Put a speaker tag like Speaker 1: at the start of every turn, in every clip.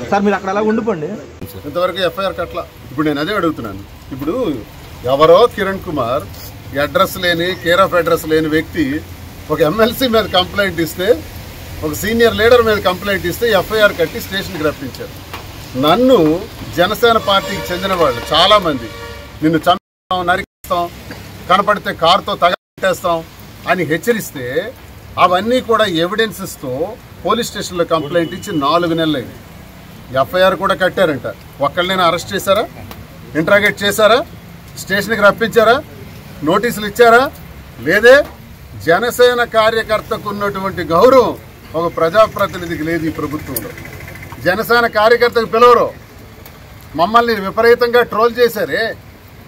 Speaker 1: Sir మీరు అక్కడ అలా ఉండిపోండి.
Speaker 2: ఇంతవరకు ఎఫ్ఐఆర్ కట్ల. ఇప్పుడు నేను అదే అడుగుతున్నాను. ఇప్పుడు ఎవరో కిరణ్ కుమార్ అడ్రస్ లేని కేర్ ఆఫ్ అడ్రస్ లేని వ్యక్తి ఒక ఎమ్మెల్సీ మీద కంప్లైంట్ ఇస్తే, ఒక సీనియర్ లీడర్ మీద కంప్లైంట్ ఇస్తే ఎఫ్ఐఆర్ కట్టి స్టేషన్కి రప్పించారు. నన్ను జనసేన పార్టీకి చెందిన వాళ్ళు చాలామంది నిన్ను చంపేస్తాం, నరికేస్తాం, కనపడితే కారుతో తగలెట్టేస్తాం అని హెచ్చరిస్తే అవన్నీ కూడా ఎవిడెన్సెస్తో పోలీస్ స్టేషన్లో కంప్లైంట్ ఇచ్చి 4 నెలలైంది. ఎఫ్ఐఆర్ కూడా కట్టారంట. ఒక్కళ్ళైనా అరెస్ట్ చేశారా? ఇంట్రాగేట్ చేశారా? స్టేషన్కి రప్పించారా? నోటీసులు ఇచ్చారా? లేదే. జనసేన కార్యకర్తకు ఉన్నటువంటి గౌరవం ఒక ప్రజాప్రతినిధికి లేదు ఈ ప్రభుత్వంలో. జనసేన కార్యకర్తకు పిలవరు. మమ్మల్ని విపరీతంగా ట్రోల్ చేశారే,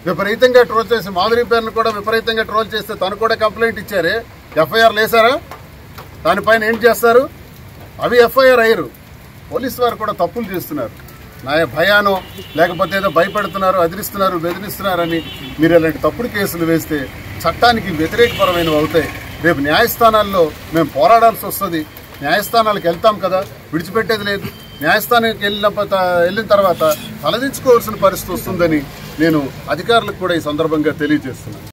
Speaker 2: విపరీతంగా ట్రోల్ చేసి మాధురి పేరును కూడా విపరీతంగా ట్రోల్ చేస్తే తను కూడా కంప్లైంట్ ఇచ్చారే. ఎఫ్ఐఆర్ లేసారా? దానిపైన ఏం చేస్తారు? అవి ఎఫ్ఐఆర్ అయ్యారు. పోలీసు వారు కూడా తప్పులు చేస్తున్నారు. నా భయానో లేకపోతే ఏదో భయపెడుతున్నారు, అదిరిస్తున్నారు, బెదిరిస్తున్నారని మీరు ఇలాంటి తప్పుడు కేసులు వేస్తే చట్టానికి వ్యతిరేకపరమైనవి అవుతాయి. రేపు న్యాయస్థానాల్లో మేము పోరాడాల్సి వస్తుంది. న్యాయస్థానాలకు వెళ్తాం కదా, విడిచిపెట్టేది లేదు. న్యాయస్థానానికి వెళ్ళిన తర్వాత తలదించుకోవాల్సిన పరిస్థితి వస్తుందని నేను అధికారులకు కూడా ఈ సందర్భంగా తెలియజేస్తున్నాను.